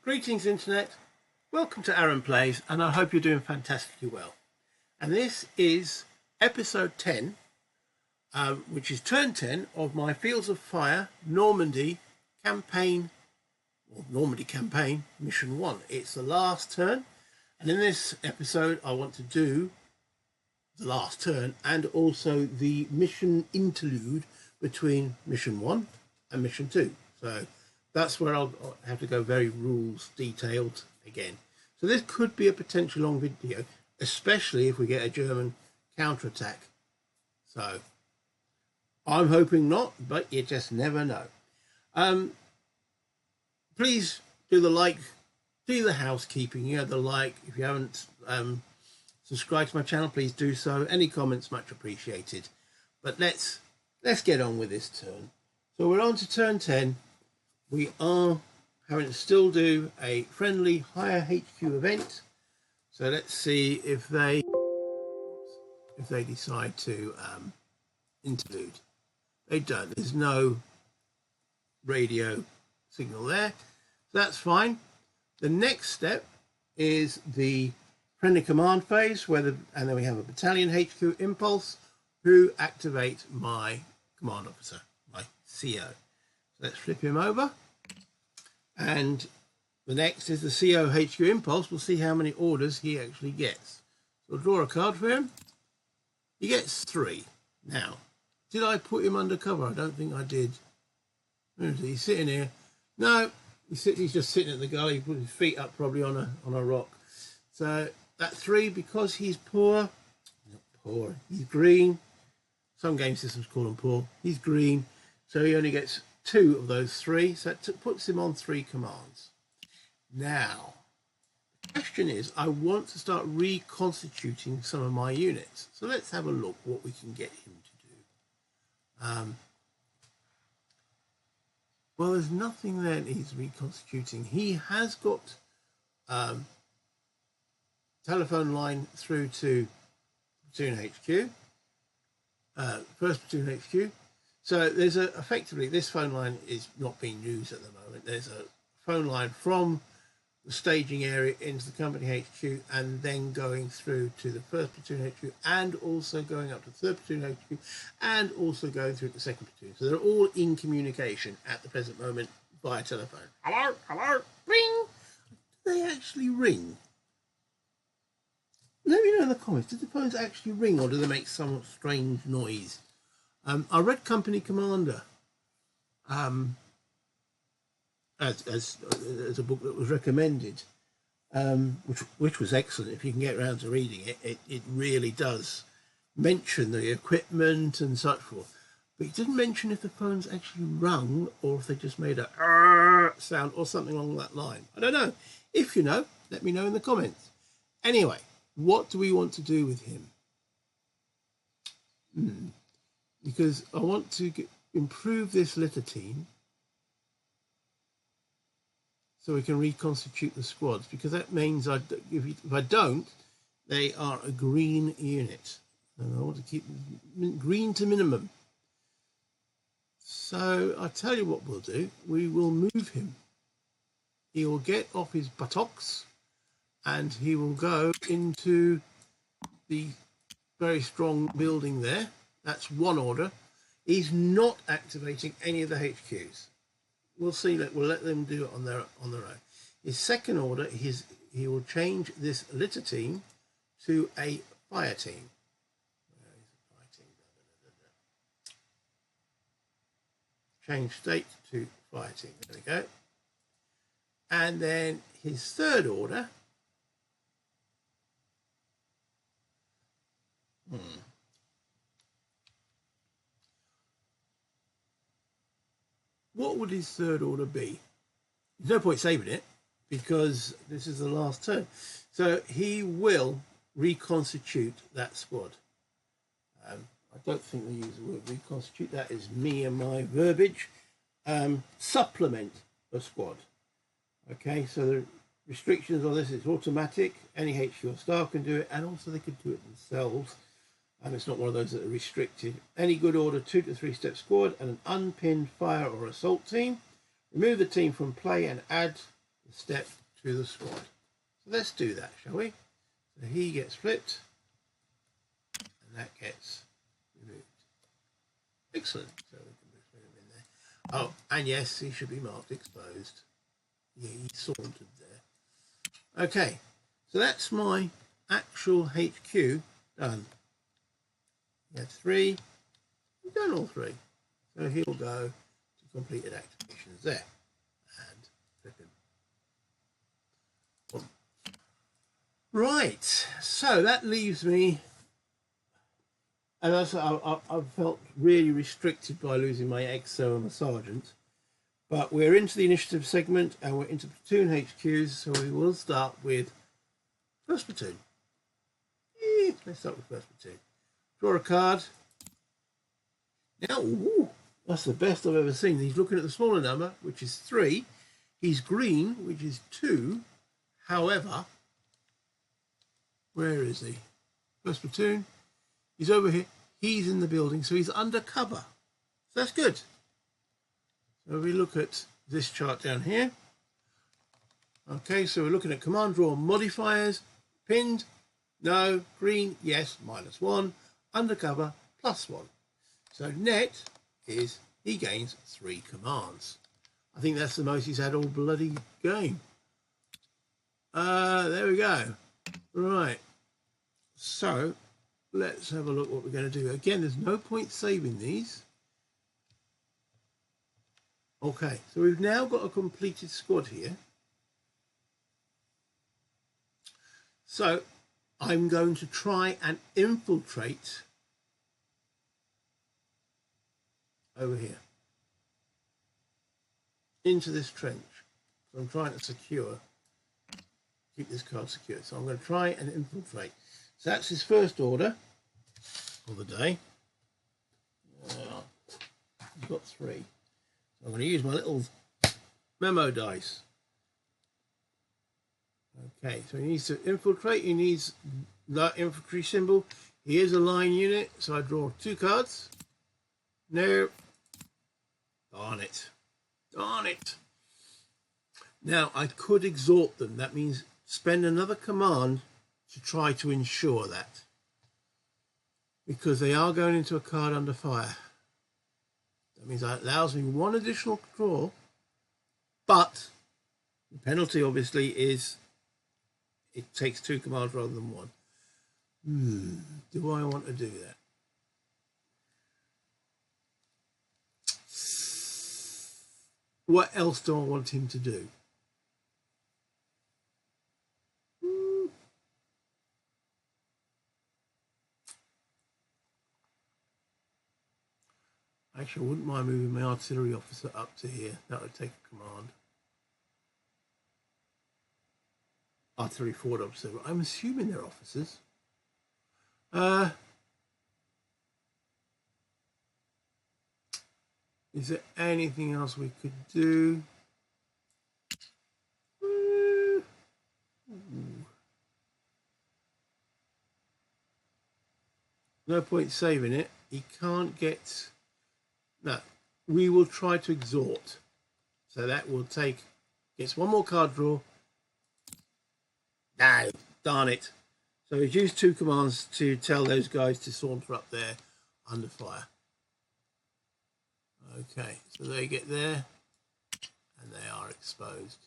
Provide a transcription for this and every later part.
Greetings Internet, welcome to Aaron Plays, and I hope you're doing fantastically well. And this is episode 10, which is turn 10 of my Fields of Fire Normandy campaign, or Normandy campaign mission 1. It's the last turn, and in this episode I want to do the last turn and also the mission interlude between mission 1 and mission 2. So that's where I'll have to go very rules detailed again. So this could be a potential long video, especially if we get a German counterattack. So I'm hoping not, but you just never know. Please do the like, do the housekeeping, the like. If you haven't subscribed to my channel, please do so. Any comments much appreciated. But let's get on with this turn. So we're on to turn 10. We are having to still do a friendly higher HQ event. So let's see if they decide to interlude. They don't. There's no radio signal there. So that's fine. The next step is the friendly command phase, and then we have a battalion HQ impulse who activate my command officer, my CO. Let's flip him over, and the next is the CO HQ impulse. We'll see how many orders he actually gets. So I'll draw a card for him. He gets 3. Now, did I put him under cover? I don't think I did. Where is he? He's sitting here. No, he's just sitting at the gully. He put his feet up probably on a rock. So that 3, because he's poor, not poor, he's green. Some game systems call him poor. He's green, so he only gets 2 of those 3, so it puts him on 3 commands. Now, the question is, I want to start reconstituting some of my units. So let's have a look what we can get him to do. Well, there's nothing there that he's reconstituting. He has got telephone line through to Platoon HQ, first Platoon HQ. So there's effectively, this phone line is not being used at the moment. There's a phone line from the staging area into the company HQ and then going through to the first platoon HQ and also going up to the third platoon HQ and also going through to the second platoon. So they're all in communication at the present moment via telephone. Hello, hello, ring. Do they actually ring? Let me know in the comments. Do the phones actually ring or do they make some strange noise? I read Company Commander as a book that was recommended, which was excellent. If you can get around to reading it, it really does mention the equipment and such forth. But it didn't mention if the phones actually rung or if they just made a sound or something along that line. I don't know. If you know, let me know in the comments. Anyway, what do we want to do with him? Because I want to improve this litter team so we can reconstitute the squads, because that means if I don't, they are a green unit. And I want to keep green to minimum. So I'll tell you what we'll do. We will move him. He will get off his buttocks and he will go into the very strong building there. That's one order. He's not activating any of the HQs. We'll see. We'll let them do it on their own. His second order, he will change this litter team to a fire team. Where is the fire team? Change state to fire team. There we go. And then his third order. What would his third order be? There's no point saving it because this is the last turn. So he will reconstitute that squad. I don't think they use the word reconstitute. That is me and my verbiage. Supplement a squad. Okay, so the restrictions on this is automatic. Any HQ or staff can do it, and also they could do it themselves. And it's not one of those that are restricted. Any good order 2 to 3 step squad and an unpinned fire or assault team. Remove the team from play and add the step to the squad. So let's do that, shall we? So he gets flipped, and that gets removed. Excellent. So we can just put him in there. Oh, and yes, he should be marked exposed. Yeah, he sauntered there. Okay, so that's my actual HQ done. We have 3. We've done all 3. So he'll go to completed activations there and flip him. Boom. Right, so that leaves me, and I felt really restricted by losing my XO and my sergeant, but we're into the initiative segment and we're into platoon HQs, so we will start with first platoon. Let's start with first platoon. Draw a card. Now, ooh, that's the best I've ever seen. He's looking at the smaller number, which is 3. He's green, which is 2. However, where is he? First platoon. He's over here. He's in the building, so he's undercover. So that's good. So we look at this chart down here. Okay, so we're looking at command draw modifiers. Pinned, no. Green, yes, -1. Undercover, +1. So net is he gains 3 commands. I think that's the most he's had all bloody game. There we go. Right. So let's have a look what we're going to do. Again, there's no point saving these. Okay, so we've now got a completed squad here. So I'm going to try and infiltrate over here into this trench. So I'm trying to keep this card secure. So I'm going to try and infiltrate. So that's his first order for the day. He's got 3. So I'm going to use my little memo dice. Okay, so he needs to infiltrate. He needs that infantry symbol. He is a line unit, so I draw 2 cards. No. Darn it. Darn it. Now, I could exhort them. That means spend another command to try to ensure that. Because they are going into a card under fire. That means that allows me 1 additional draw. But the penalty, obviously, is it takes 2 commands rather than 1. Do I want to do that? What else do I want him to do? Actually, I wouldn't mind moving my artillery officer up to here. That would take a command. Artillery forward officer. I'm assuming they're officers. Is there anything else we could do? No point saving it. He can't get... No, we will try to exhort. So that will take... Gets 1 more card draw. No, darn it. So he's used 2 commands to tell those guys to saunter up there under fire. Okay, so they get there and they are exposed.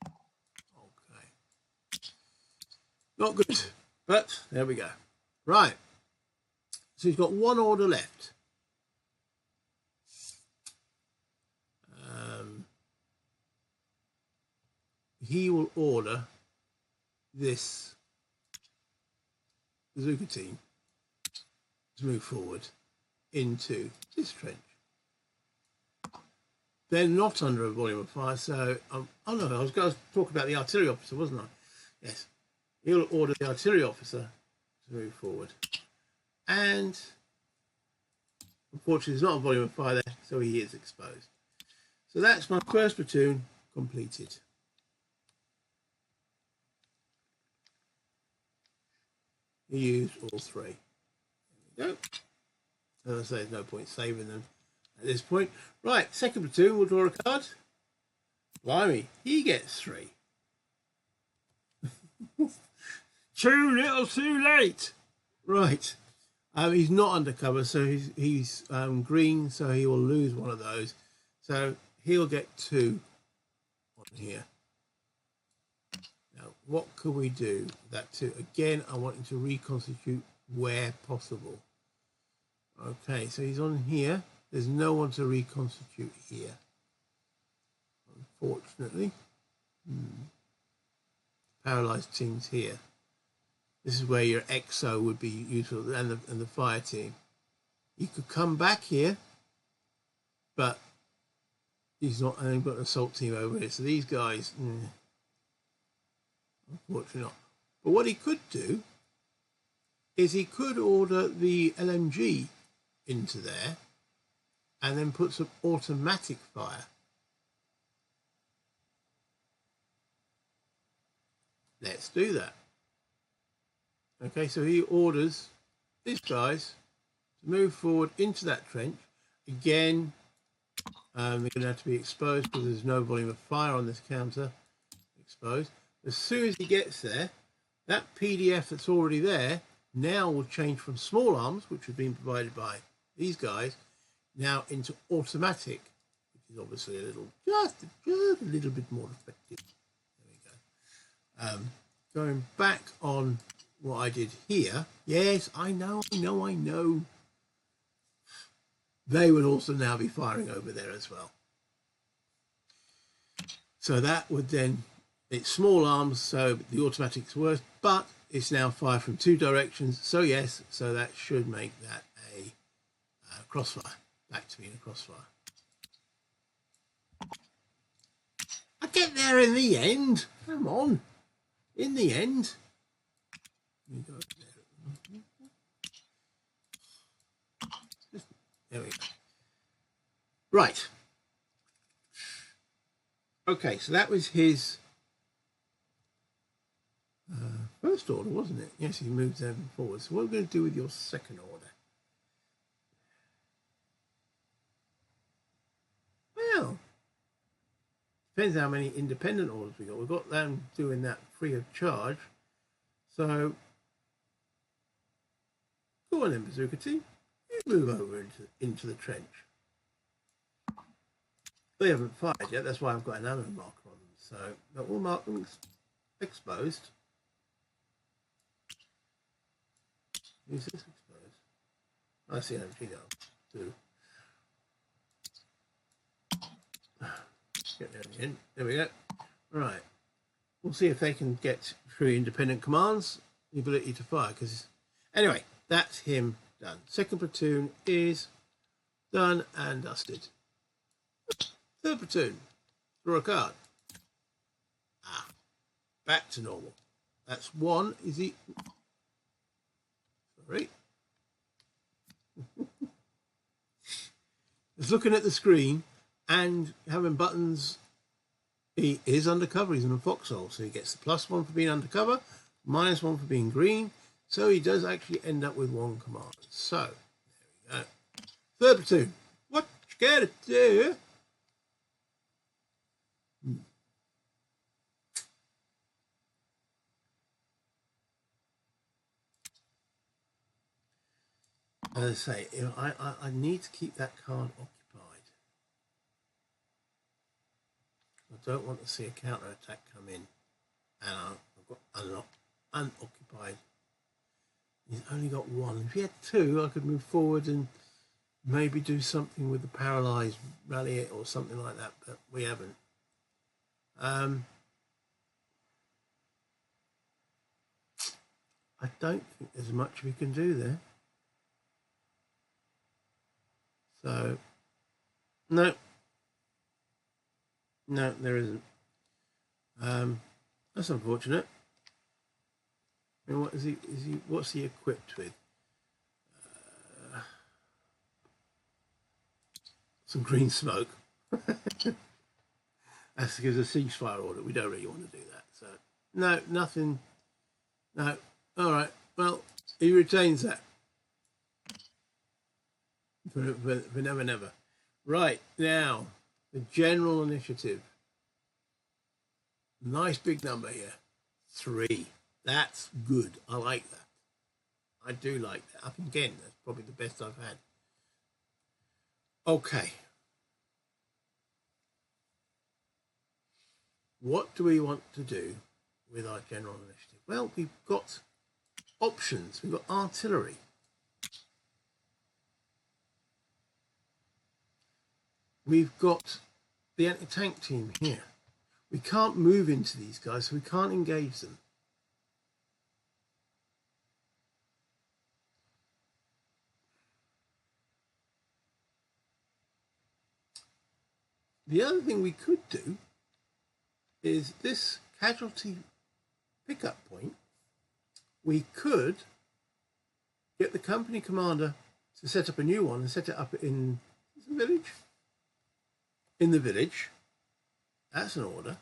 Okay. Not good, but there we go. Right. So he's got 1 order left. He will order this bazooka team to move forward into this trench. They're not under a volume of fire, so oh no, I was going to talk about the artillery officer, wasn't I? Yes, he'll order the artillery officer to move forward, and unfortunately, there's not a volume of fire there, so he is exposed. So that's my first platoon completed. He used all 3. There we go. As I say, there's no point saving them at this point. Right, second platoon, we'll draw a card. Blimey, he gets 3. Too little, too late. Right. He's not undercover, so he's green, so he will lose one of those. So he'll get 2 on here. Now, what could we do with that 2? Again, I want him to reconstitute where possible. Okay, so he's on here. There's no one to reconstitute here, unfortunately. Paralyzed team's here. This is where your EXO would be useful, and the fire team. You could come back here, but he's not. And they've got an assault team over here. So these guys, unfortunately not. But what he could do is he could order the LMG into there, and then put some automatic fire. Let's do that. Okay, so he orders these guys to move forward into that trench. Again, they're going to have to be exposed because there's no volume of fire on this counter. Exposed. As soon as he gets there, that PDF that's already there now will change from small arms, which have been provided by these guys, now into automatic, which is obviously just a little bit more effective. There we go. Going back on what I did here. Yes, I know. They would also now be firing over there as well. So that would then, it's small arms, so the automatic's worse, but it's now fire from 2 directions. So yes, so that should make that a crossfire. Back to being a crossfire. I get there in the end. Come on. In the end. There we go. Right. Okay, so that was his first order, wasn't it? Yes, he moves them forward. So what are we going to do with your second order? Well, depends how many independent orders we got. We've got them doing that free of charge. So go on then, Bazooka team. You move over into the trench. They haven't fired yet, that's why I've got an ammo marker on them. So we'll mark them exposed. Is this exposed? I see energy now. Too. Get there again. There we go. Right. We'll see if they can get through independent commands the ability to fire. Because anyway, that's him done. Second platoon is done and dusted. Third platoon, draw a card. Back to normal. That's 1. Is he? Sorry. Just looking at the screen and having buttons. He is undercover. He's in a foxhole, so he gets the +1 for being undercover, -1 for being green. So he does actually end up with 1 command. So there we go. Third platoon. What you gotta do? As I say, I need to keep that card occupied. I don't want to see a counter attack come in, and I've got unoccupied. He's only got 1. If he had 2, I could move forward and maybe do something with the paralysed, rally it or something like that, but we haven't. I don't think there's much we can do there. So, no, there isn't. That's unfortunate. I mean, what is he? What's he equipped with? Some green smoke. That's because of ceasefire order. We don't really want to do that. So, no, nothing. No. All right. Well, he retains that. For never. Right, now, the general initiative. Nice big number here. 3. That's good. I like that. I do like that. Up again, that's probably the best I've had. Okay. What do we want to do with our general initiative? Well, we've got options. We've got artillery. We've got the anti-tank team here. We can't move into these guys, so we can't engage them. The other thing we could do is this casualty pickup point. We could get the company commander to set up a new one and set it up in the village. In the village. That's an order.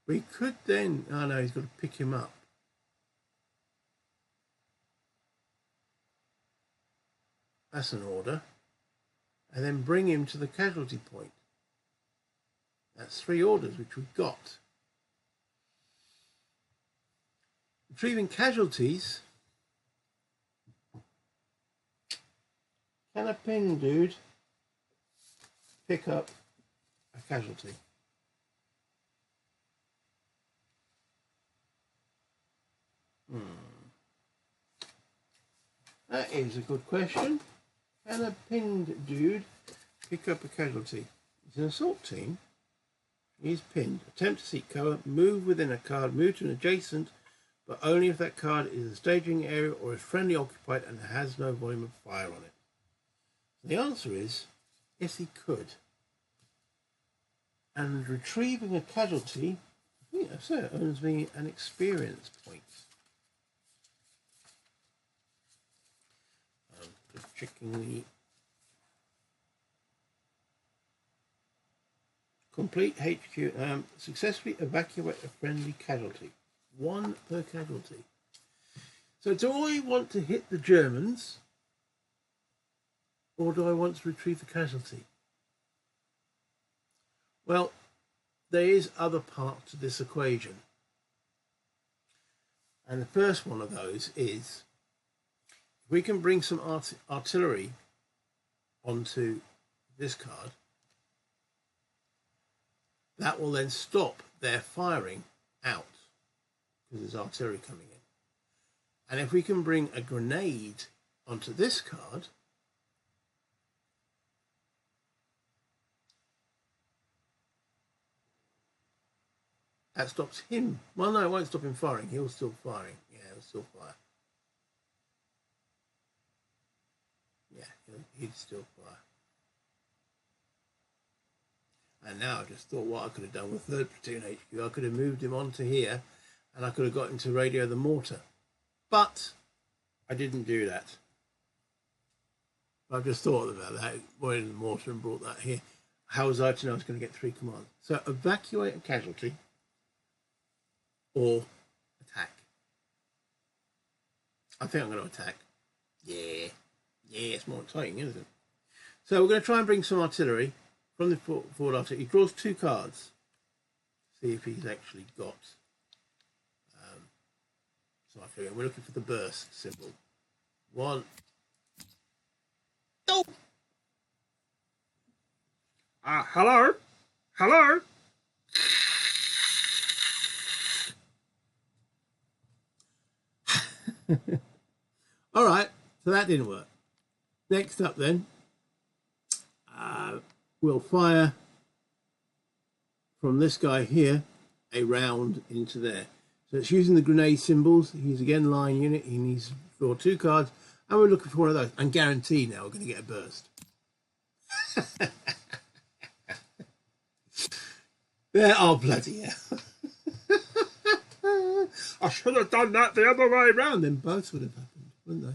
We could then, oh no, he's got to pick him up. That's an order. And then bring him to the casualty point. That's 3 orders which we've got. Retrieving casualties. Can a pin dude pick up a casualty? That is a good question. Can a pinned dude pick up a casualty? It's an assault team. He's pinned. Attempt to seek cover. Move within a card. Move to an adjacent, but only if that card is a staging area or is friendly occupied and has no volume of fire on it. The answer is yes, he could. And retrieving a casualty, I think that's it, earns me an experience point. Just checking the complete HQ. Successfully evacuate a friendly casualty. 1 per casualty. So do I want to hit the Germans? Or do I want to retrieve the casualty? Well, there is other part to this equation. And the first one of those is, if we can bring some artillery onto this card, that will then stop their firing out, because there's artillery coming in. And if we can bring a grenade onto this card, that stops him. Well, no, it won't stop him firing. He'll still firing. Yeah, he'll still fire. Yeah, he'd still fire. And now I just thought what I could have done with 3rd Platoon HQ. I could have moved him onto here and I could have got him to radio the mortar. But I didn't do that. I've just thought about that. Radioed the mortar and brought that here. How was I to know I was going to get 3 commands? So evacuate a casualty or attack. I think I'm going to attack. Yeah, it's more exciting, isn't it? So we're going to try and bring some artillery from the forward artillery. He draws 2 cards. See if he's actually got some artillery. We're looking for the burst symbol. 1. Oh! Hello? Hello? All right, so that didn't work. Next up then, we'll fire from this guy here a round into there. So it's using the grenade symbols. He's again line unit. He needs to draw 2 cards, and we're looking for one of those. And guaranteed now we're going to get a burst. There, oh bloody hell. I should have done that the other way around. Then both would have happened, wouldn't they?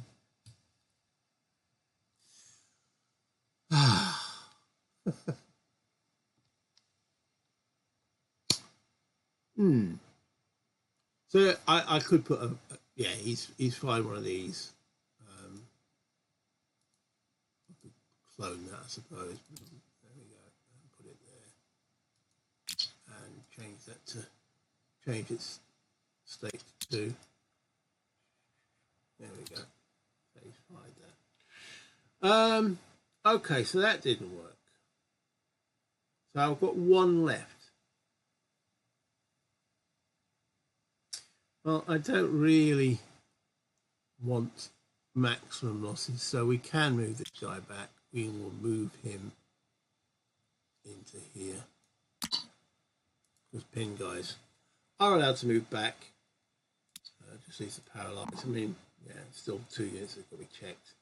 So I could put a yeah. He's fired one of these. I could clone that, I suppose. There we go. Put it there. change that to change its state to. There we go. Phase 5 there. Okay, so that didn't work. So I've got one left. Well, I don't really want maximum losses, so we can move this guy back. We will move him into here. Because pin guys are allowed to move back. Just leaves the paralyzed. I mean, yeah, still 2 units that got to be checked.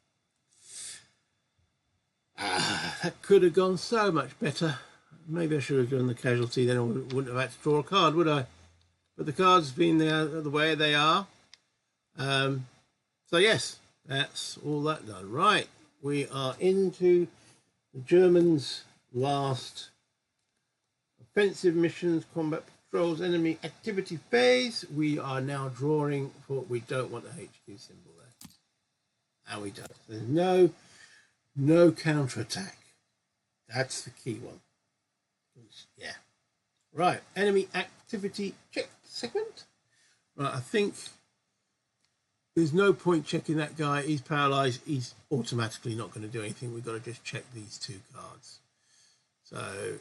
That could have gone so much better. Maybe I should have done the casualty, then I wouldn't have had to draw a card, would I? But the cards being the way they are. So yes, that's all that done. Right, we are into the Germans' last offensive missions, combat patrols, enemy activity phase. We are now drawing for, we don't want the HQ symbol there. And we don't. There's no counterattack. That's the key one. Yeah. Right, enemy activity check segment. Right, I think there's no point checking that guy. He's paralyzed. He's automatically not going to do anything. We've got to just check these 2 cards. So,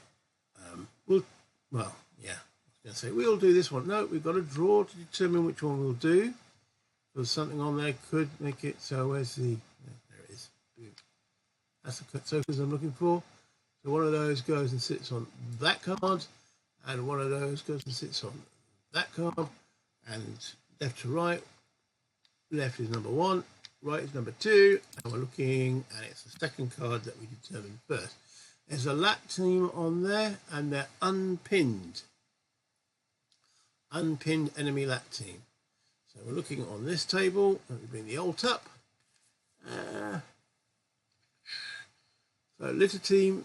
well, yeah. I was going to say, we'll do this one. No, we've got to draw to determine which one we'll do. Because something on there could make it. So where's the, there it is. That's the tokens I'm looking for. So one of those goes and sits on that card. And one of those goes and sits on that card. And left to right. Left is number 1, right is number 2, and we're looking, and it's the second card that we determined first. There's a lat team on there, and they're unpinned. Unpinned enemy lat team. So we're looking on this table. Let me bring the alt up. So litter team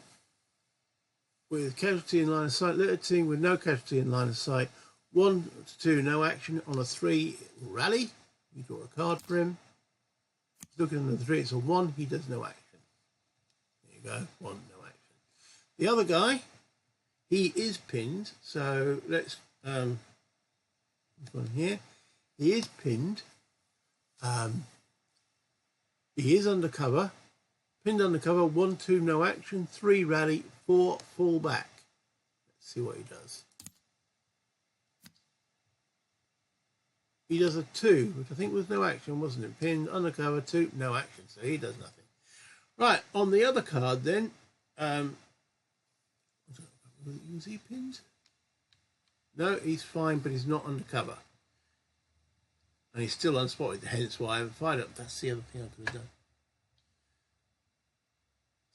with casualty in line of sight. Litter team with no casualty in line of sight. 1 to 2, no action. On a 3, rally. You draw a card for him. Looking at the 3, it's a 1. He does no action. There you go. 1, no action. The other guy, he is pinned. So let's this one here. He is pinned. He is undercover. Pinned undercover. 1, 2, no action. 3, rally. 4, fall back. Let's see what he does. He does a 2, which I think was no action, wasn't it? Pinned, undercover, 2, no action. So he does nothing. Right, on the other card then, was he pinned? No, he's fine, but he's not undercover. And he's still unspotted, hence why I haven't fired up. That's the other thing I could have done.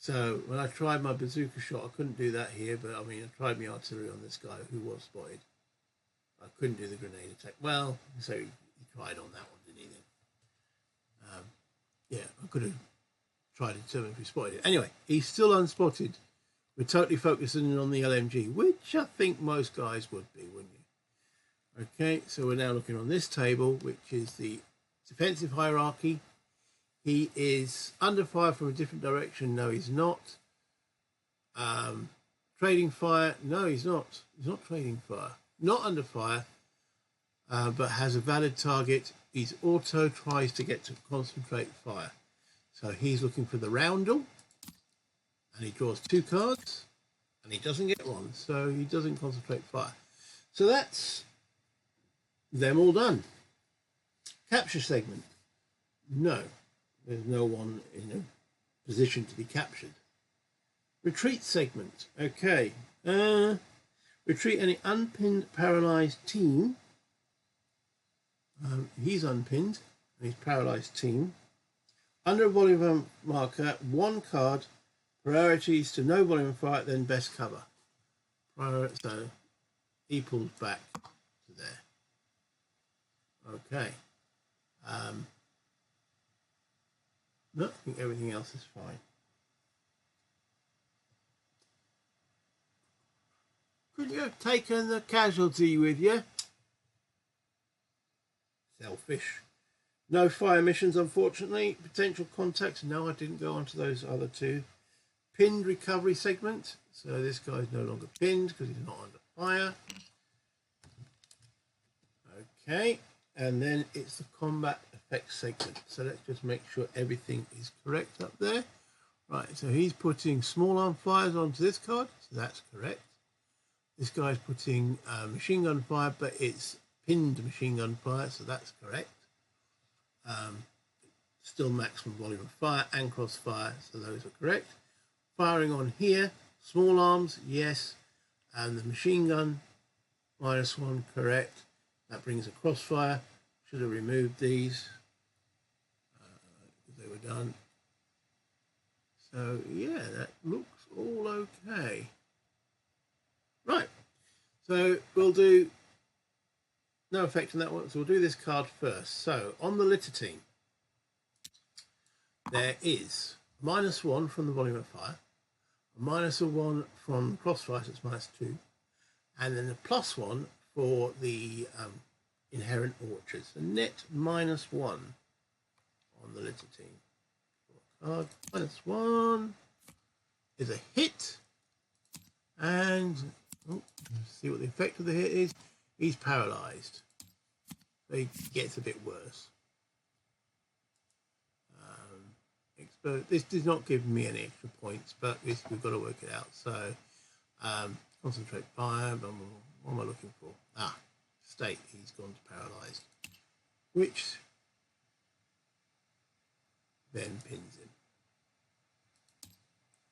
So when I tried my bazooka shot, I couldn't do that here, but I mean, I tried my artillery on this guy who was spotted. I couldn't do the grenade attack. Well, so he tried on that one, didn't he then? Yeah, I could have tried to determine if he spotted it. Anyway, he's still unspotted. We're totally focusing on the LMG, which I think most guys would be, wouldn't you? Okay, so we're now looking on this table, which is the defensive hierarchy. He is under fire from a different direction. No, he's not. Trading fire. No, he's not. He's not trading fire. Not under fire, but has a valid target. He's auto tries to get to concentrate fire. So he's looking for the roundel, and he draws 2 cards, and he doesn't get 1, so he doesn't concentrate fire. So that's them all done. Capture segment. No, there's no one in a position to be captured. Retreat segment. Okay. Retreat any unpinned paralyzed team. He's unpinned, and he's paralyzed team. Under a volume marker, 1 card, priorities to no volume fight, then best cover. So he pulls back to there. Okay. No, I think everything else is fine. Could you have taken the casualty with you? Selfish. No fire missions, unfortunately. Potential contacts. No, I didn't go on to those other 2. Pinned recovery segment. So this guy's no longer pinned because he's not under fire. Okay, and then it's the combat effects segment. So let's just make sure everything is correct up there. Right, so he's putting small arm fires onto this card, so that's correct. This guy's putting machine gun fire, but it's pinned machine gun fire, so that's correct. Still maximum volume of fire and crossfire, so those are correct. Firing on here, small arms, yes, and the machine gun, -1, correct. That brings a crossfire. Should have removed these because they were done. So yeah, that looks all okay. Right, so we'll do no effect on that one, so we'll do this card first. So on the litter team, there is -1 from the volume of fire, a -1 from crossfire, so it's -2, and then a +1 for the inherent orchards. So net -1 on the litter team. Card -1 is a hit, and let's see what the effect of the hit is. He's paralyzed, so he gets a bit worse. This does not give me any extra points, but we've got to work it out. So concentrate fire. What am I looking for? State. He's gone to paralyzed, which then pins him.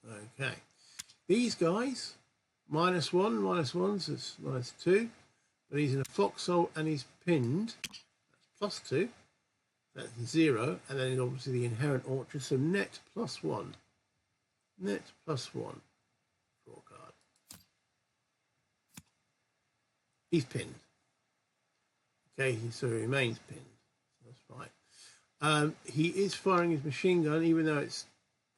Okay, these guys -1, -1, so it's -2, but he's in a foxhole and he's pinned. That's +2. That's 0, and then obviously the inherent orchard, so net +1. Net +1. Draw card. He's pinned. Okay, so he remains pinned. So that's fine. He is firing his machine gun, even though it's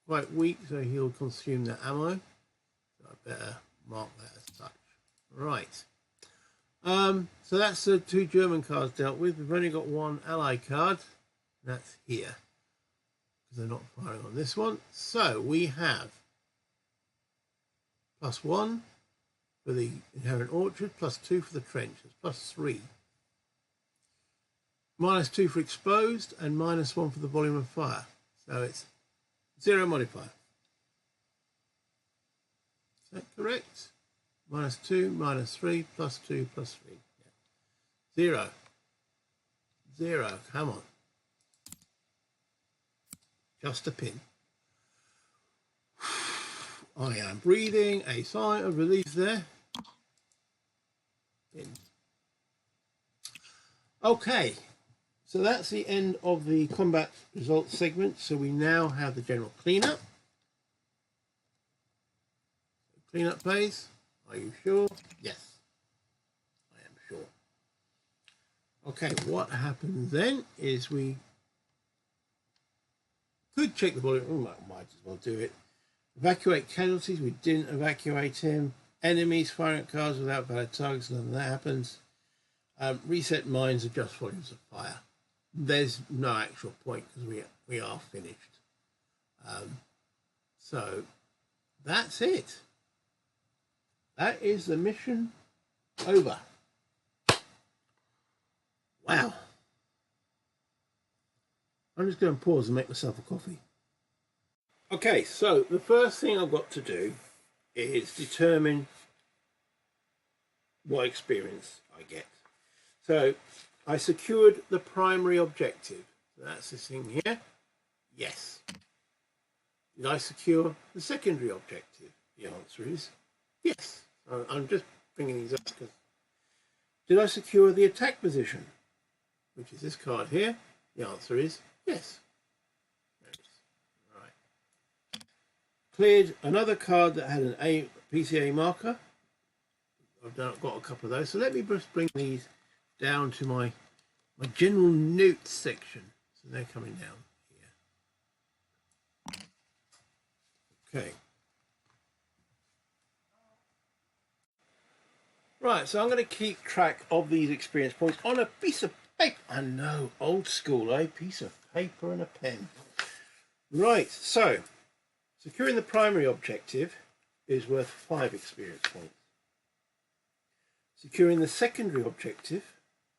quite weak, so he'll consume that ammo. So I better mark that as such. Right. So that's the 2 German cards dealt with. We've only got 1 ally card. That's here, because they're not firing on this one. So we have +1 for the inherent orchard, +2 for the trench. It's +3. -2 for exposed, and -1 for the volume of fire. So it's 0 modifier. Is that correct? -2, -3, +2, +3. Yeah. 0. 0. Come on. Just a pin. I am breathing a sigh of relief there. Pin. Okay, so that's the end of the combat results segment. So we now have the general cleanup. Cleanup phase. Are you sure? Yes, I am sure. Okay, what happens then is we could check the volume. Might as well do it. Evacuate casualties. We didn't evacuate him. Enemies firing at cars without valid targets. None of that happens. Reset mines. Adjust volumes of fire. There's no actual point because we are finished. So that's it. That is the mission over. Wow. I'm just going to pause and make myself a coffee. Okay, so the first thing I've got to do is determine what experience I get. So I secured the primary objective. So that's this thing here. Yes. Did I secure the secondary objective? The answer is yes. I'm just bringing these up because... Did I secure the attack position, which is this card here? The answer is yes. Right. Cleared another card that had an PCA marker. I've got a couple of those. So let me just bring these down to my general notes section. So they're coming down here. Okay. Right, so I'm going to keep track of these experience points on a piece of paper. I know, old school, eh? Piece of paper and a pen. Right, so securing the primary objective is worth 5 experience points. Securing the secondary objective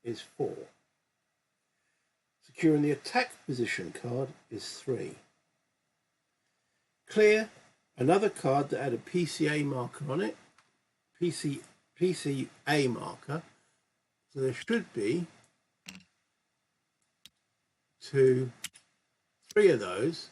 is 4. Securing the attack position card is 3. Clear another card that had a PCA marker on it, PCA marker, so there should be 2, 3 of those.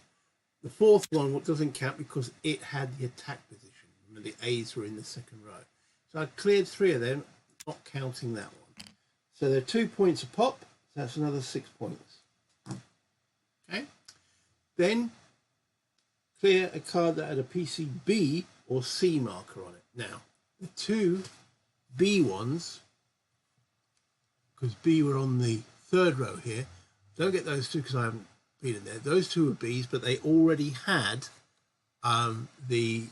The fourth one doesn't count because it had the attack position. Remember, the A's were in the second row. So I cleared 3 of them, not counting that one. So they're 2 points a pop, so that's another 6 points. Okay. Then clear a card that had a PCB or C marker on it. Now, the 2 B ones, because B were on the third row here, don't get those 2 because I haven't beaten there. Those 2 were B's, but they already had the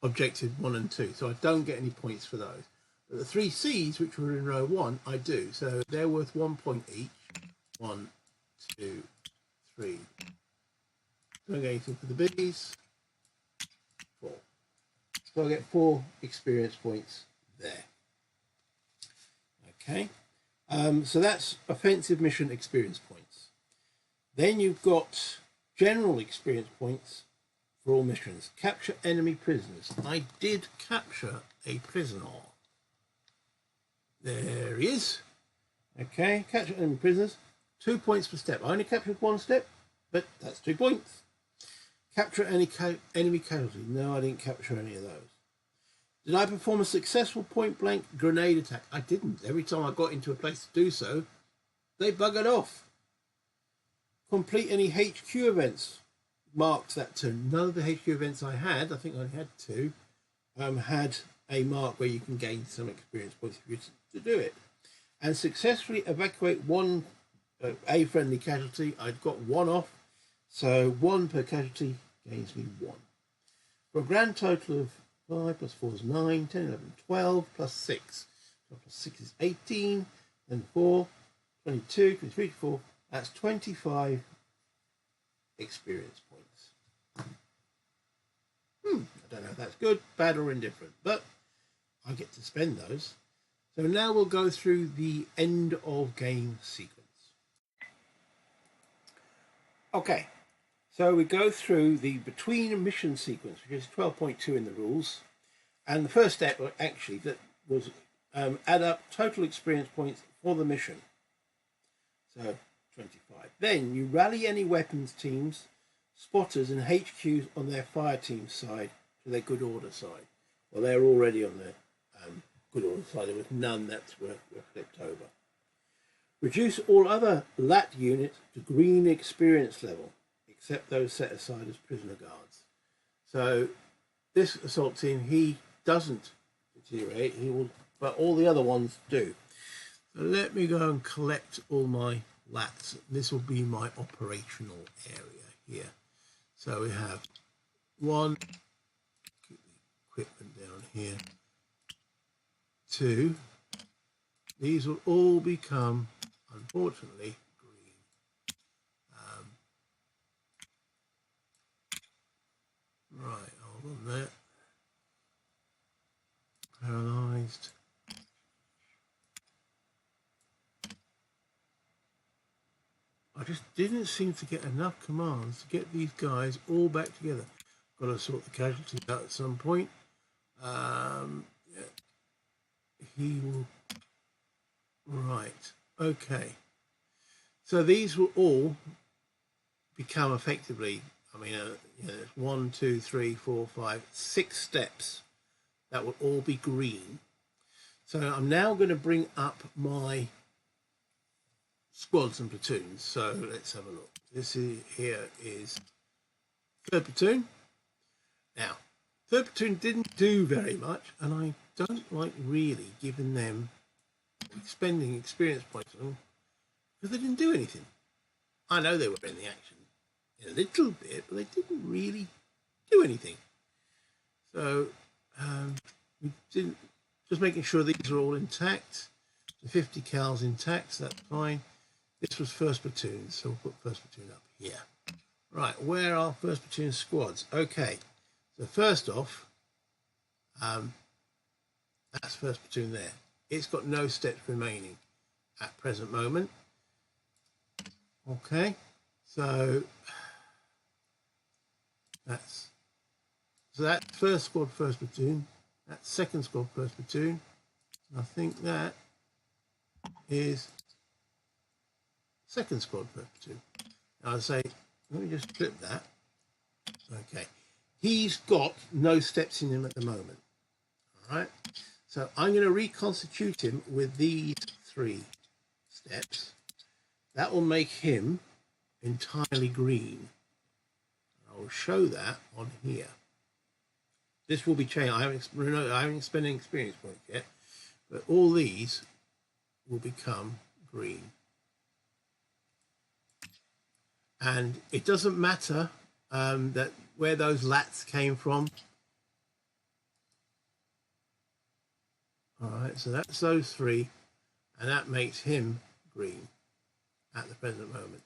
objective 1 and 2, so I don't get any points for those. But the 3 C's, which were in row 1, I do, so they're worth 1 point each. 1, 2, 3. Don't get anything for the B's. 4. So I get 4 experience points there. Okay, so that's offensive mission experience points. Then you've got general experience points for all missions. Capture enemy prisoners. I did capture a prisoner. There he is. Okay, capture enemy prisoners. 2 points per step. I only captured 1 step, but that's 2 points. Capture any enemy casualty. No, I didn't capture any of those. Did I perform a successful point-blank grenade attack? I didn't. Every time I got into a place to do so, they buggered off. Complete any HQ events. Marked that turn. None of the HQ events I had, I think I only had 2, had a mark where you can gain some experience points if you to do it. And successfully evacuate 1 a friendly casualty. I'd got 1 off, so 1 per casualty gains me 1. For a grand total of 5 plus 4 is 9, 10, 11, 12, plus 6. 12 plus 6 is 18, then 4, 22, 23, 24. That's 25 experience points. I don't know if that's good, bad, or indifferent, but I get to spend those. So now we'll go through the end of game sequence. Okay, so we go through the between mission sequence, which is 12.2 in the rules. And the first step actually that was add up total experience points for the mission. So 25. Then you rally any weapons teams, spotters and HQs on their fire team side to their good order side. Well, they're already on their good order side. There was none that were flipped over. Reduce all other LAT units to green experience level, except those set aside as prisoner guards. So this assault team, he doesn't deteriorate, he will, but all the other ones do. So let me go and collect all my LATs. This will be my operational area here. So we have 1, keep the equipment down here, 2. These will all become, unfortunately, green. Right, hold on there. Paralysed. I just didn't seem to get enough commands to get these guys all back together. Got to sort the casualties out at some point. Yeah. He will. Right. Okay. So these will all become effectively. I mean, there's 1, 2, 3, 4, 5, 6 steps that will all be green. So I'm now going to bring up my squads and platoons. So let's have a look. This here is 3rd platoon. Now, 3rd platoon didn't do very much, and I don't like really giving them spending experience points on them because they didn't do anything. I know they were in the action a little bit, but they didn't really do anything. So we didn't, just making sure these are all intact. The 50 cals intact, so that's fine. This was 1st platoon, so we'll put 1st platoon up here. Right, where are 1st platoon squads? Okay, so first off, that's 1st platoon there. It's got no steps remaining. at present moment. Okay, so that's first squad, first platoon. That's second squad, first platoon. I think that is second squad, first platoon. Now I say, let me just flip that. Okay, he's got no steps in him at the moment. All right, so I'm going to reconstitute him with these 3 steps. That will make him entirely green. I'll show that on here. This will be changed. I haven't spent any experience points yet, but all these will become green. And it doesn't matter that where those lats came from. All right, so that's those 3, and that makes him green at the present moment.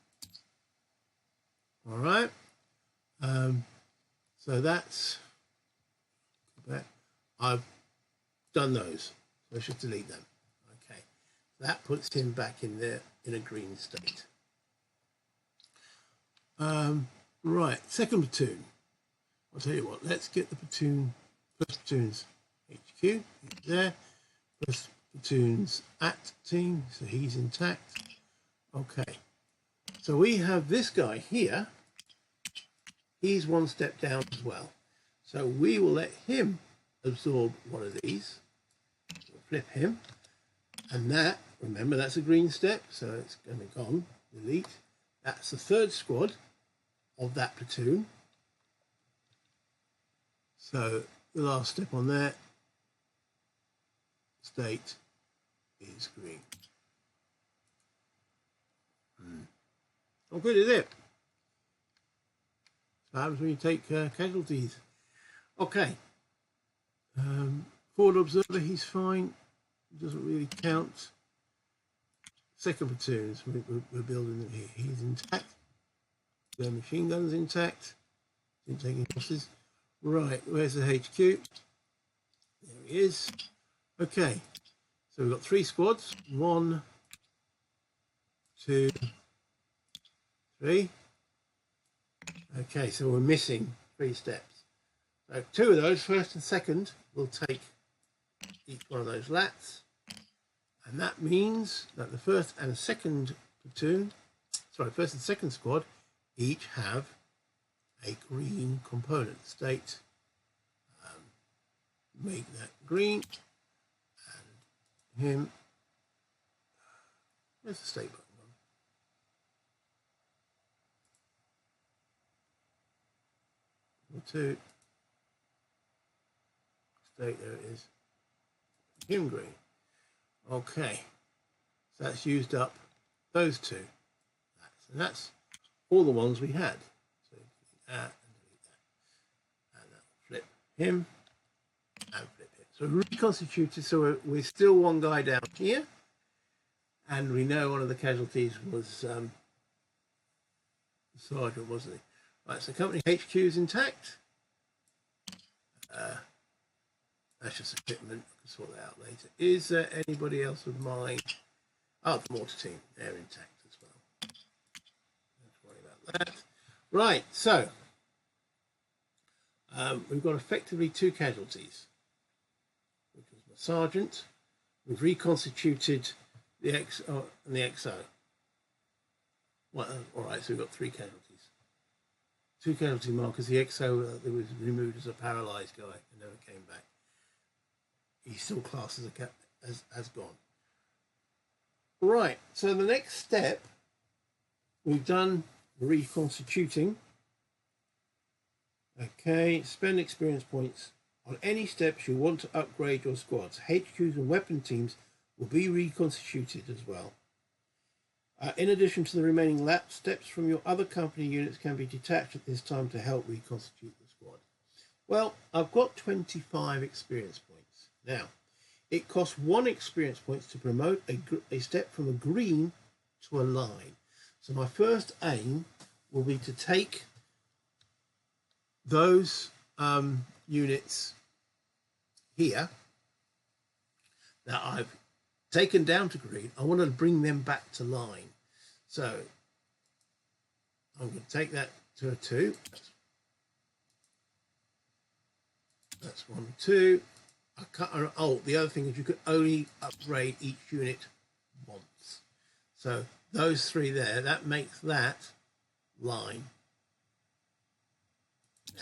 All right, so that's that. I've done those, so I should delete them. Okay, that puts him back in there in a green state. Right, second platoon. I'll tell you what, let's get the platoon, first platoon's HQ, there. First platoon's at team, so he's intact. Okay, so we have this guy here. He's 1 step down as well. So we will let him absorb one of these. We'll flip him. And that, remember, that's a green step, so it's going to be gone. Delete. That's the 3rd squad of that platoon. So the last step on there, state is green. How good is it? What happens when you take casualties? Okay. Forward observer, he's fine. Doesn't really count. Second platoons, we're building them here. He's intact. The machine gun's intact. Didn't take any losses. Right, where's the HQ? There he is. Okay, so we've got 3 squads. 1, 2, 3. Okay, so we're missing 3 steps. So 2 of those, first and second, will take each one of those lats. And that means that the first and second platoon, first and second squad, each have a green component state. Make that green. And him. Where's the state button? 2. State, there it is. Him green. Okay. So that's used up those 2. And that's all the ones we had. So delete that and delete that. And that'll flip him and flip him. So reconstituted, so we're still 1 guy down here. And we know one of the casualties was the sergeant, wasn't he? Right, so company HQ is intact. That's just equipment. I can sort that out later. Is there anybody else of mine? Oh, the mortar team. They're intact as well. Don't worry about that. Right, so we've got effectively 2 casualties, which was my sergeant. We've reconstituted the XO and the XO. Well, all right, so we've got 3 casualties. 2 casualty markers. The XO that was removed as a paralysed guy and never came back. He's still classed as gone. Right, so the next step, we've done reconstituting. Okay, spend experience points on any steps you want to upgrade your squads. HQs and weapon teams will be reconstituted as well. In addition to the remaining lap, steps from your other company units can be detached at this time to help reconstitute the squad. Well, I've got 25 experience points. Now, it costs 1 experience points to promote a step from a green to a line. So my first aim will be to take those units here that I've taken down to green, I want to bring them back to line. So I'm going to take that to a 2. That's 1, 2. I cut. Oh, the other thing is you could only upgrade each unit once. So those 3 there, that makes that line.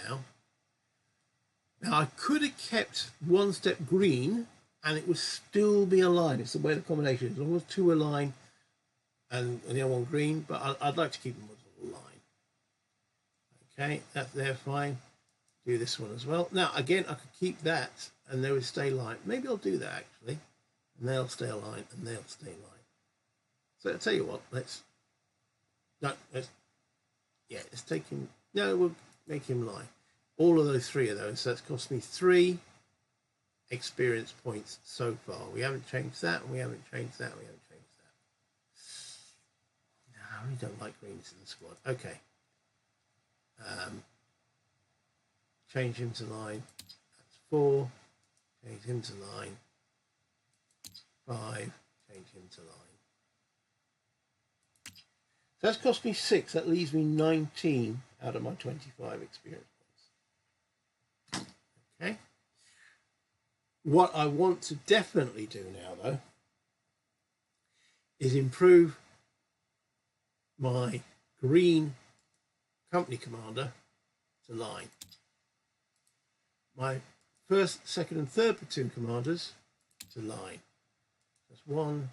Now I could have kept 1 step green and it would still be a line. It's the way the combination is. As long as 2 are line and the other one green, but I'd like to keep them as a line. Okay, that's there, fine. Do this one as well. Now, again, I could keep that and they would stay line. Maybe I'll do that actually. And they'll stay a line and they'll stay line. So I'll tell you what, let's take him. No, we'll make him line. All of those 3 of those. So that's cost me 3 experience points so far. We haven't changed that, and we haven't changed that, and we haven't changed that. No, I really don't like greens in the squad. Okay. Change him to line. That's 4. Change him to line. 5. Change him to line. So that's cost me 6. That leaves me 19 out of my 25 experience points. Okay. What I want to definitely do now, though, is improve my green company commander to line. My 1st, 2nd and 3rd platoon commanders to line. That's 1.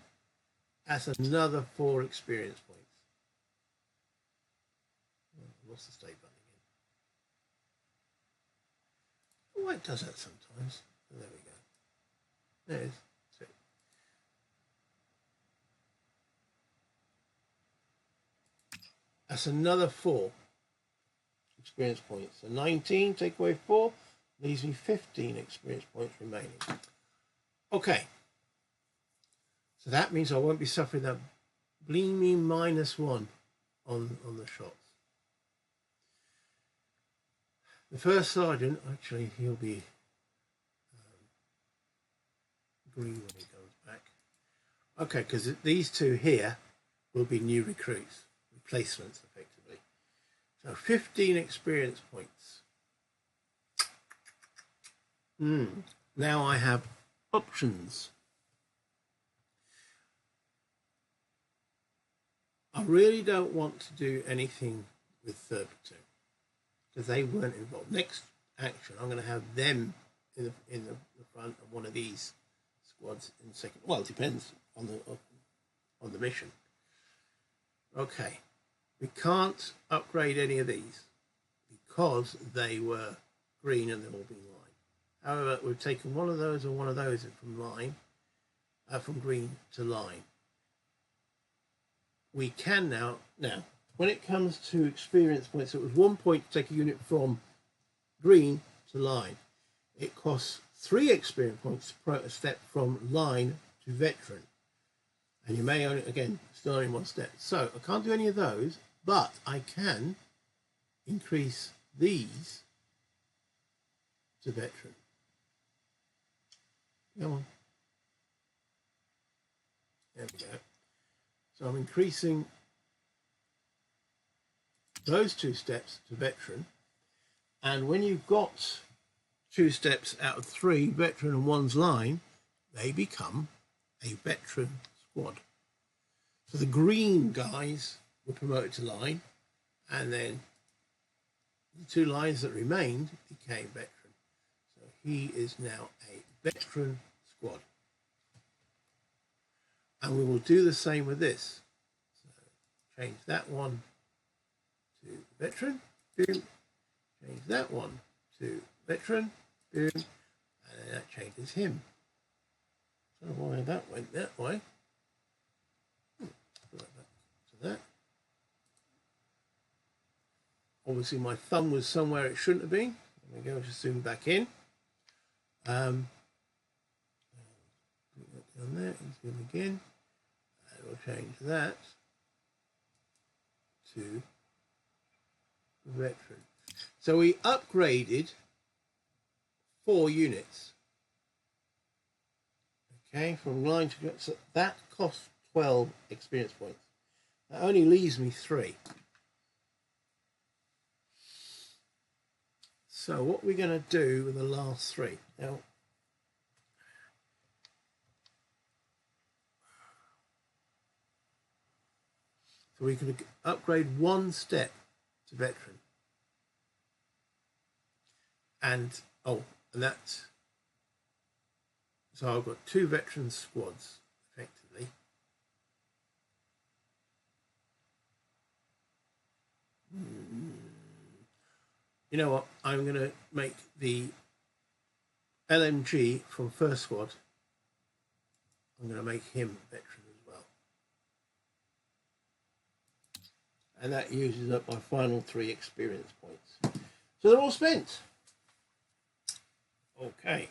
That's another 4 experience points. Oh, lost the state button again. Oh, it does that sometimes. Oh, there we go. There it is. That's another 4 experience points. So 19, take away 4, leaves me 15 experience points remaining. Okay. So that means I won't be suffering that bleeming -1 on the shots. The 1st sergeant, actually, he'll be green when he comes back. Okay, because these 2 here will be new recruits, replacements effectively. So 15 experience points. Now I have options. I really don't want to do anything with 3rd platoon because they weren't involved. Next action, I'm going to have them in the front of one of these squads in 2nd. Well, it depends on the mission. Okay, we can't upgrade any of these because they were green and they've all been line. However, we've taken one of those and one of those from line, from green to line. We can now, when it comes to experience points, it was 1 point to take a unit from green to line. It costs 3 experience points to step from line to veteran. And you may only, again, still only 1 step. So I can't do any of those, but I can increase these to veteran. Come on. There we go. So I'm increasing those 2 steps to veteran. And when you've got 2 steps out of 3, veteran and 1's line, they become a veteran squad. So the green guys were promoted to line, and then the 2 lines that remained became veteran. So he is now a veteran squad. And we will do the same with this. So change that one to veteran, boom. Change that one to veteran, boom. And then that changes him. I don't know why that went that way. Put that back to that. Obviously my thumb was somewhere it shouldn't have been. There we go, just zoom back in. Put that down there, and zoom again. And we'll change that to veteran. So we upgraded 4 units. Okay, from line to so that costs 12 experience points. That only leaves me 3. So what we're going to do with the last 3 now. So we can upgrade 1 step to veteran, and that's so I've got 2 veteran squads effectively. You know what? I'm going to make the LMG from first squad. I'm going to make him veteran as well, and that uses up my final 3 experience points. So they're all spent. Okay.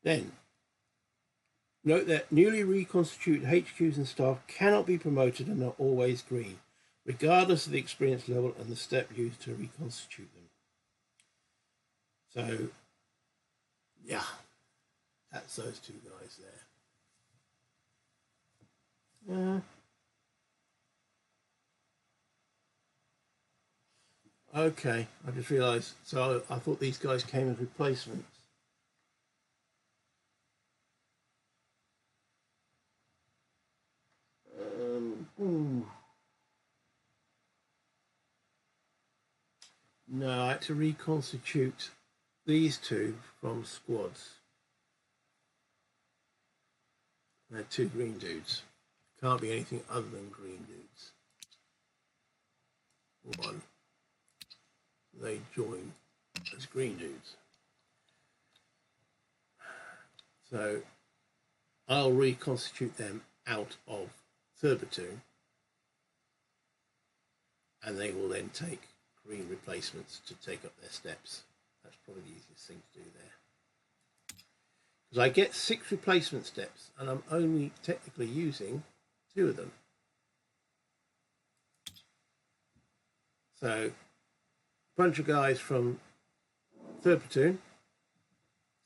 Then, note that newly reconstituted HQs and staff cannot be promoted and are always green, regardless of the experience level and the step used to reconstitute them. So, yeah, that's those 2 guys there. Okay, I just realised, so I thought these guys came as replacements. No, I had to reconstitute these 2 from squads. They're 2 green dudes. Can't be anything other than green dudes. 1. They join as green dudes. So I'll reconstitute them out of 3rd platoon, and they will then take green replacements to take up their steps. That's probably the easiest thing to do there. Because I get 6 replacement steps, and I'm only technically using 2 of them. So, a bunch of guys from 3rd platoon,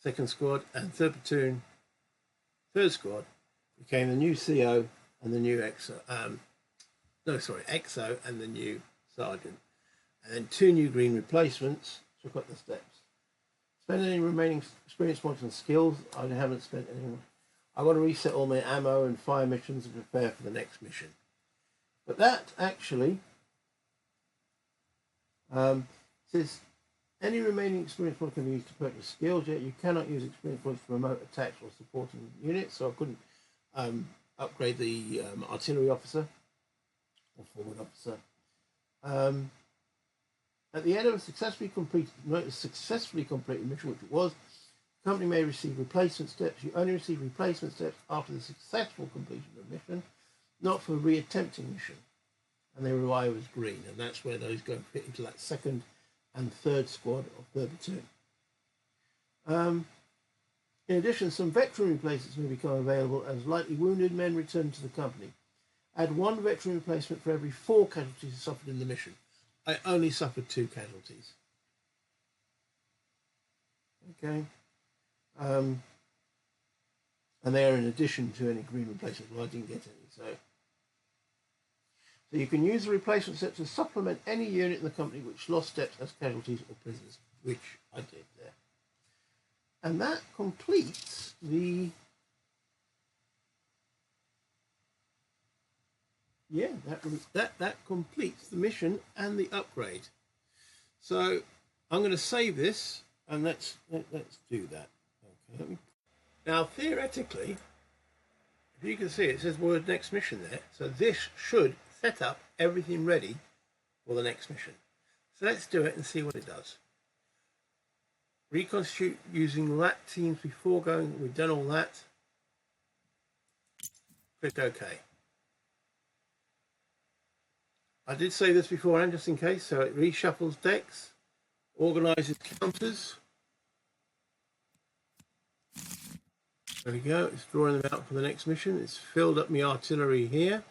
2nd squad, and 3rd platoon, 3rd squad became the new CO and the new XO. XO and the new sergeant. And then 2 new green replacements took up the steps. Spend any remaining experience points on skills. I haven't spent any. I want to reset all my ammo and fire missions and prepare for the next mission. But that actually says any remaining experience points can be used to purchase skills, yet you cannot use experience points for remote attacks or supporting units. So I couldn't upgrade the artillery officer or forward officer. At the end of a successfully completed mission, which it was, the company may receive replacement steps. You only receive replacement steps after the successful completion of a mission, not for a re-attempting mission. And they rely as green, and that's where those go fit into that 2nd and 3rd squad of 3rd platoon. In addition, some veteran replacements may become available as lightly wounded men return to the company. Add 1 veteran replacement for every 4 casualties suffered in the mission. I only suffered 2 casualties. Okay. And they are in addition to any green replacements. Well, I didn't get any, so you can use the replacement steps to supplement any unit in the company which lost steps as casualties or prisoners, which I did there. And that completes the... Yeah, that completes the mission and the upgrade. So I'm going to save this, and let's do that. Okay. Now, theoretically, if you can see, it says word next mission there. So this should set up everything ready for the next mission. So let's do it and see what it does. Reconstitute using LAT teams before going. We've done all that. Click OK. I did say this beforehand, just in case. So it reshuffles decks, organizes counters. There we go. It's drawing them out for the next mission. It's filled up my artillery here.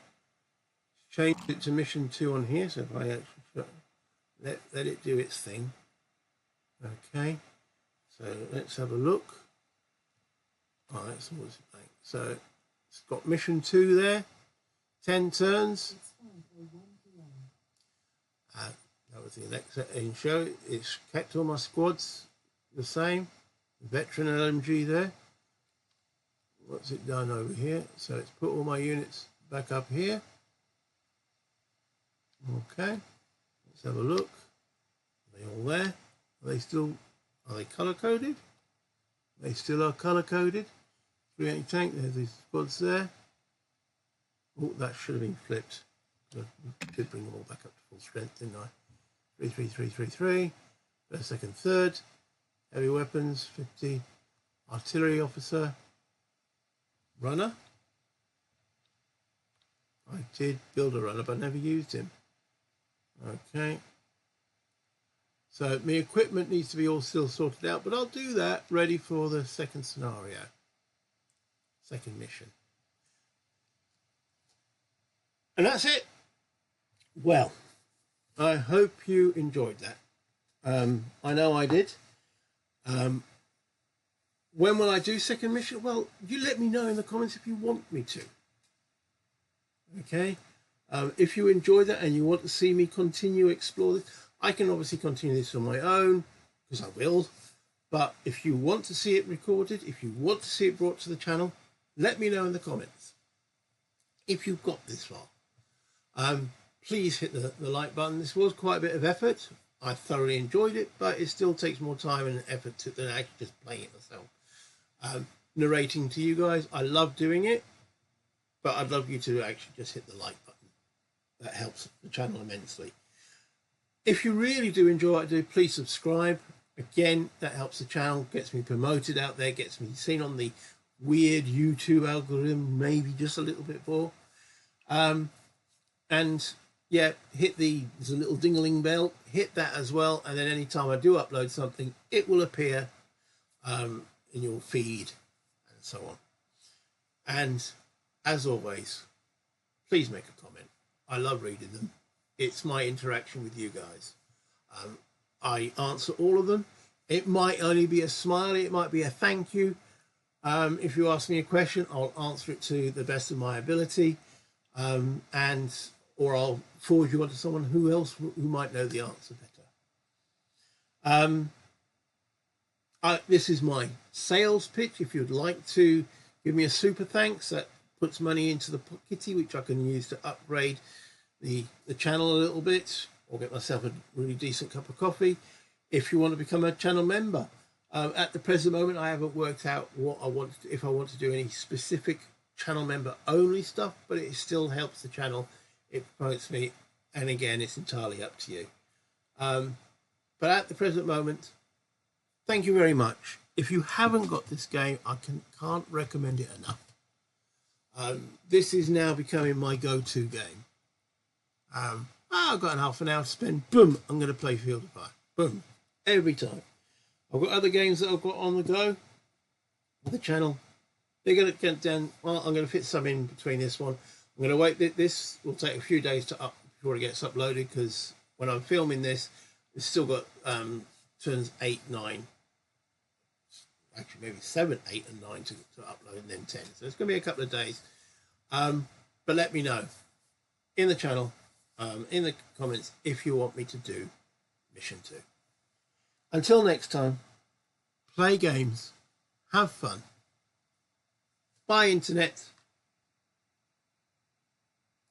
Changed it to mission 2 on here. So if I actually let it do its thing. Okay. So let's have a look. Oh, that's what's it like. So it's got mission 2 there, 10 turns. That was the next show. It's kept all my squads the same. Veteran LMG there. What's it done over here? So it's put all my units back up here. Okay, let's have a look. Are they all there? Are they color coded? They still are color coded. 380 tank, there's these squads there. Oh, that should have been flipped. I did bring them all back up to full strength, didn't I? 33333, first, second, third. Heavy weapons, 50. Artillery officer. Runner. I did build a runner, but never used him. Okay. So my equipment needs to be all still sorted out, but I'll do that ready for the second scenario. Second mission. And that's it. Well, I hope you enjoyed that. I know I did. When will I do second mission? Well, you let me know in the comments if you want me to. Okay. If you enjoy that and you want to see me continue explore this, I can obviously continue this on my own, because I will. But if you want to see it recorded, if you want to see it brought to the channel, let me know in the comments. If you've got this far, please hit the like button. This was quite a bit of effort. I thoroughly enjoyed it, but it still takes more time and effort than actually just playing it myself. Narrating to you guys, I love doing it, but I'd love you to actually just hit the like button. That helps the channel immensely. If you really do enjoy what I do, please subscribe. Again, that helps the channel, gets me promoted out there, gets me seen on the weird YouTube algorithm, maybe just a little bit more. And yeah, there's a little dingling bell, hit that as well, and then anytime I do upload something, it will appear in your feed and so on. And as always, please make a comment. I love reading them. It's my interaction with you guys. I answer all of them. It might only be a smiley, it might be a thank you. If you ask me a question, I'll answer it to the best of my ability, or I'll forward you on to someone who might know the answer better. This is my sales pitch. If you'd like to give me a super thanks, that puts money into the kitty, which I can use to upgrade the channel a little bit, or get myself a really decent cup of coffee. If you want to become a channel member, at the present moment I haven't worked out what I want to, if I want to do any specific channel member only stuff, but it still helps the channel, it promotes me, and again, it's entirely up to you. But at the present moment, thank you very much. If you haven't got this game, I can't recommend it enough. This is now becoming my go-to game. I've got half an hour to spend, boom, I'm going to play Field of Fire, boom, every time. I've got other games that I've got on the go, the channel. They're going to get down, well, I'm going to fit some in between this one. I'm going to wait, this will take a few days to before it gets uploaded, because when I'm filming this, it's still got turns 8, 9, actually maybe 7, 8 and 9 to upload, and then 10. So it's going to be a couple of days. But let me know in the channel, in the comments, if you want me to do mission 2. Until next time, play games, have fun. Bye, internet.